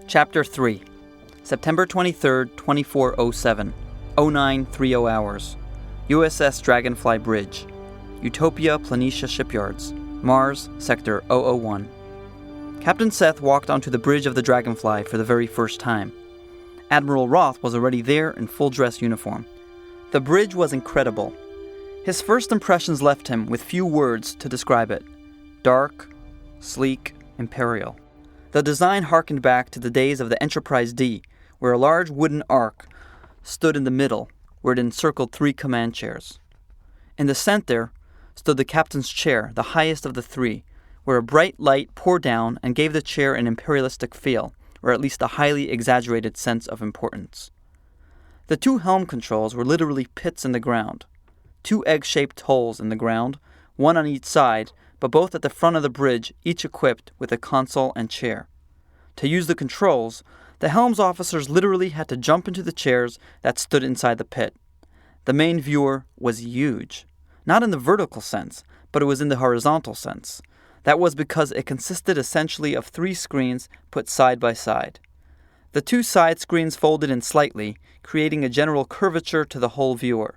Chapter 3, September 23, 2407, 0930 hours, USS Dragonfly Bridge, Utopia Planitia Shipyards, Mars, Sector 001. Captain Seth walked onto the bridge of the Dragonfly for the very first time. Admiral Roth was already there in full-dress uniform. The bridge was incredible. His first impressions left him with few words to describe it. Dark, sleek, imperial. The design harkened back to the days of the Enterprise D, where a large wooden arc stood in the middle, where it encircled 3 command chairs. In the center stood the captain's chair, the highest of the 3, where a bright light poured down and gave the chair an imperialistic feel, or at least a highly exaggerated sense of importance. The 2 helm controls were literally pits in the ground. 2 egg-shaped holes in the ground, one on each side, but both at the front of the bridge, each equipped with a console and chair. To use the controls, the helms officers literally had to jump into the chairs that stood inside the pit. The main viewer was huge. Not in the vertical sense, but it was in the horizontal sense. That was because it consisted essentially of 3 screens put side by side. The 2 side screens folded in slightly, creating a general curvature to the whole viewer.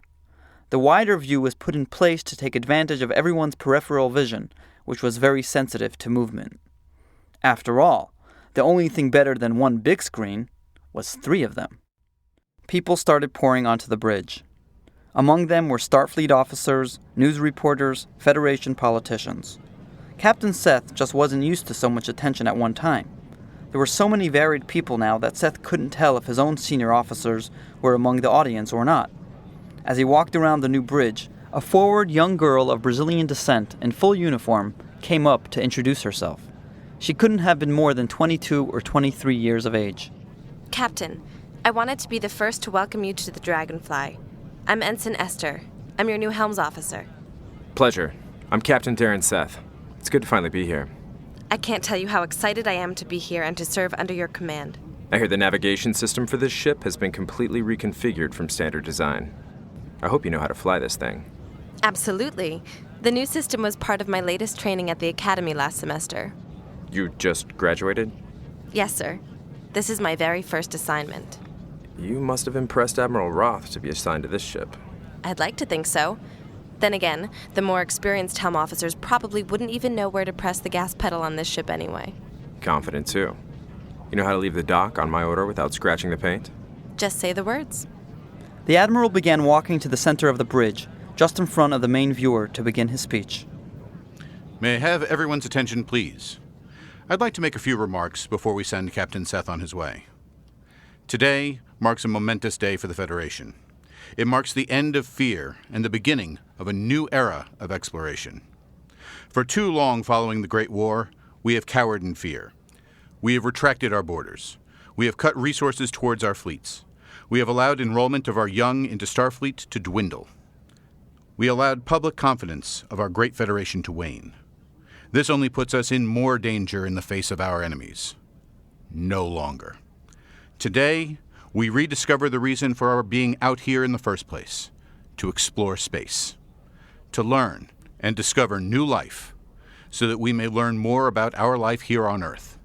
The wider view was put in place to take advantage of everyone's peripheral vision, which was very sensitive to movement. After all, the only thing better than 1 big screen was 3 of them. People started pouring onto the bridge. Among them were Starfleet officers, news reporters, Federation politicians. Captain Seth just wasn't used to so much attention at one time. There were so many varied people now that Seth couldn't tell if his own senior officers were among the audience or not. As he walked around the new bridge, a forward young girl of Brazilian descent in full uniform came up to introduce herself. She couldn't have been more than 22 or 23 years of age. Captain, I wanted to be the first to welcome you to the Dragonfly. I'm Ensign Ester. I'm your new helms officer. Pleasure. I'm Captain Darren Seth. It's good to finally be here. I can't tell you how excited I am to be here and to serve under your command. I hear the navigation system for this ship has been completely reconfigured from standard design. I hope you know how to fly this thing. Absolutely. The new system was part of my latest training at the Academy last semester. You just graduated? Yes, sir. This is my very first assignment. You must have impressed Admiral Roth to be assigned to this ship. I'd like to think so. Then again, the more experienced helm officers probably wouldn't even know where to press the gas pedal on this ship anyway. Confident, too. You know how to leave the dock on my order without scratching the paint? Just say the words. The Admiral began walking to the center of the bridge, just in front of the main viewer, to begin his speech. May I have everyone's attention, please? I'd like to make a few remarks before we send Captain Seth on his way. Today marks a momentous day for the Federation. It marks the end of fear and the beginning of a new era of exploration. For too long following the Great War, we have cowered in fear. We have retracted our borders. We have cut resources towards our fleets. We have allowed enrollment of our young into Starfleet to dwindle. We allowed public confidence of our great Federation to wane. This only puts us in more danger in the face of our enemies. No longer. Today, we rediscover the reason for our being out here in the first place, to explore space, to learn and discover new life, so that we may learn more about our life here on Earth.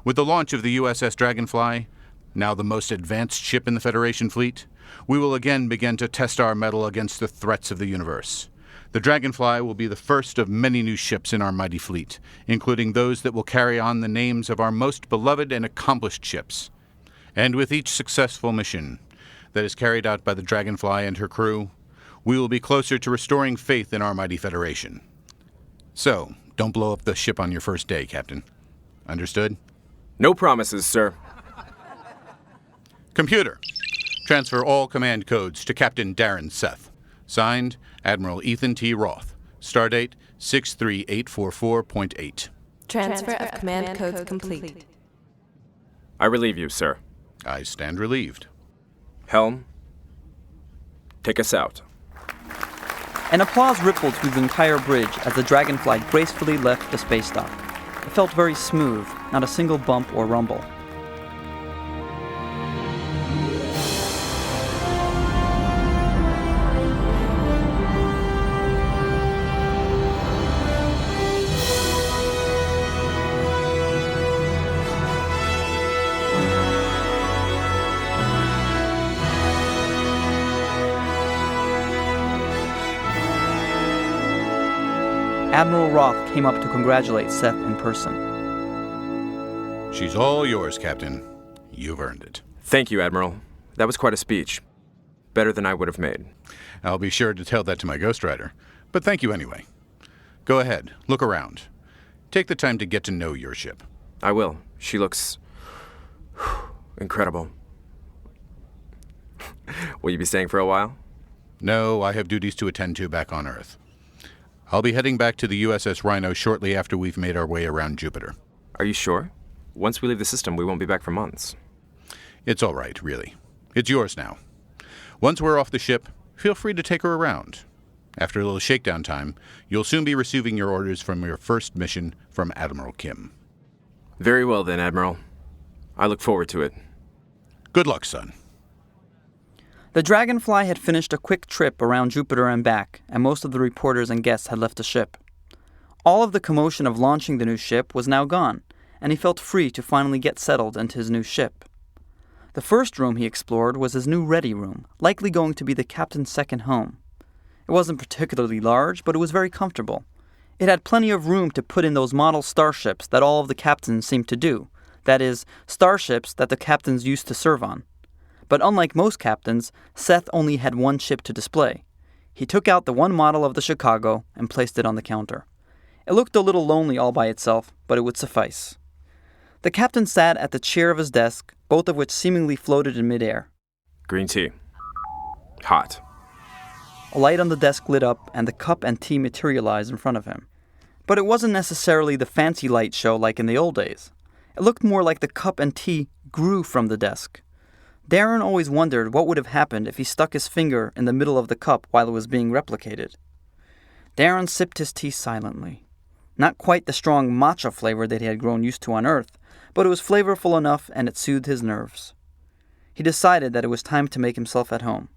With the launch of the USS Dragonfly, now the most advanced ship in the Federation fleet, we will again begin to test our mettle against the threats of the universe. The Dragonfly will be the first of many new ships in our mighty fleet, including those that will carry on the names of our most beloved and accomplished ships. And with each successful mission that is carried out by the Dragonfly and her crew, we will be closer to restoring faith in our mighty Federation. So, don't blow up the ship on your first day, Captain. Understood? No promises, sir. Computer, transfer all command codes to Captain Darren Seth. Signed, Admiral Ethan T. Roth. Stardate 63844.8. Transfer of command codes complete. I relieve you, sir. I stand relieved. Helm, take us out. An applause rippled through the entire bridge as the Dragonfly gracefully left the space dock. It felt very smooth, not a single bump or rumble. Admiral Roth came up to congratulate Seth in person. She's all yours, Captain. You've earned it. Thank you, Admiral. That was quite a speech. Better than I would have made. I'll be sure to tell that to my ghostwriter. But thank you anyway. Go ahead, look around. Take the time to get to know your ship. I will. She looks incredible. Will you be staying for a while? No, I have duties to attend to back on Earth. I'll be heading back to the USS Rhino shortly after we've made our way around Jupiter. Are you sure? Once we leave the system, we won't be back for months. It's all right, really. It's yours now. Once we're off the ship, feel free to take her around. After a little shakedown time, you'll soon be receiving your orders from your first mission from Admiral Kim. Very well then, Admiral. I look forward to it. Good luck, son. The Dragonfly had finished a quick trip around Jupiter and back, and most of the reporters and guests had left the ship. All of the commotion of launching the new ship was now gone, and he felt free to finally get settled into his new ship. The first room he explored was his new ready room, likely going to be the captain's second home. It wasn't particularly large, but it was very comfortable. It had plenty of room to put in those model starships that all of the captains seemed to do, that is, starships that the captains used to serve on. But unlike most captains, Seth only had one ship to display. He took out the one model of the Chicago and placed it on the counter. It looked a little lonely all by itself, but it would suffice. The captain sat at the chair of his desk, both of which seemingly floated in midair. Green tea. Hot. A light on the desk lit up, and the cup and tea materialized in front of him. But it wasn't necessarily the fancy light show like in the old days. It looked more like the cup and tea grew from the desk. Darren always wondered what would have happened if he stuck his finger in the middle of the cup while it was being replicated. Darren sipped his tea silently. Not quite the strong matcha flavor that he had grown used to on Earth, but it was flavorful enough and it soothed his nerves. He decided that it was time to make himself at home.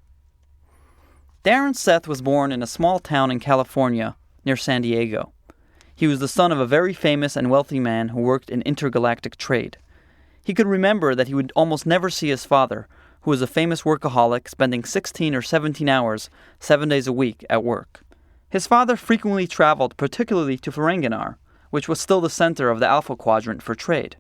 Darren Seth was born in a small town in California near San Diego. He was the son of a very famous and wealthy man who worked in intergalactic trade. He could remember that he would almost never see his father, who was a famous workaholic spending 16 or 17 hours, 7 days a week at work. His father frequently traveled, particularly to Ferenginar, which was still the center of the Alpha Quadrant for trade.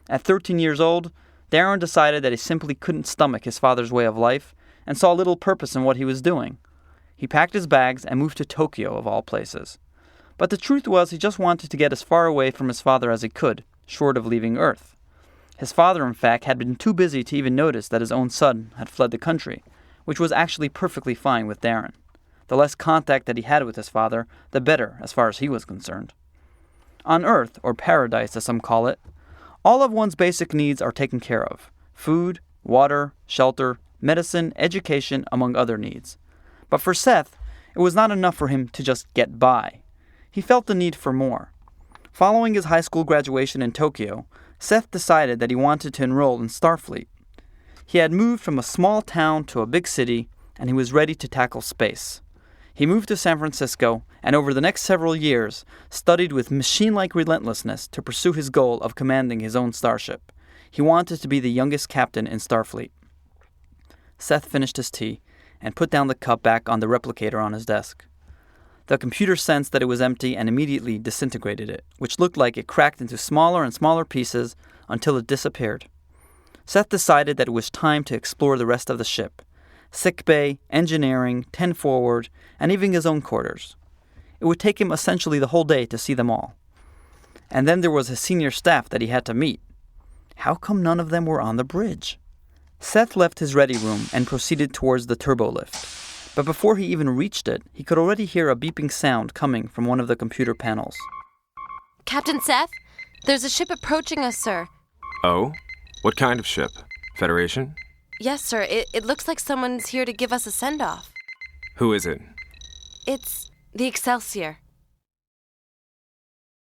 At 13 years old, Darren decided that he simply couldn't stomach his father's way of life and saw little purpose in what he was doing. He packed his bags and moved to Tokyo, of all places. But the truth was he just wanted to get as far away from his father as he could, short of leaving Earth. His father, in fact, had been too busy to even notice that his own son had fled the country, which was actually perfectly fine with Darren. The less contact that he had with his father, the better as far as he was concerned. On Earth, or paradise as some call it, all of one's basic needs are taken care of. Food, water, shelter, medicine, education, among other needs. But for Seth, it was not enough for him to just get by. He felt the need for more. Following his high school graduation in Tokyo, Seth decided that he wanted to enroll in Starfleet. He had moved from a small town to a big city, and he was ready to tackle space. He moved to San Francisco, and over the next several years, studied with machine-like relentlessness to pursue his goal of commanding his own starship. He wanted to be the youngest captain in Starfleet. Seth finished his tea and put down the cup back on the replicator on his desk. The computer sensed that it was empty and immediately disintegrated it, which looked like it cracked into smaller and smaller pieces until it disappeared. Seth decided that it was time to explore the rest of the ship. Sickbay, engineering, 10 forward, and even his own quarters. It would take him essentially the whole day to see them all. And then there was his senior staff that he had to meet. How come none of them were on the bridge? Seth left his ready room and proceeded towards the turbo lift. But before he even reached it, he could already hear a beeping sound coming from one of the computer panels. Captain Seth, there's a ship approaching us, sir. Oh? What kind of ship? Federation? Yes, sir. It looks like someone's here to give us a send-off. Who is it? It's the Excelsior.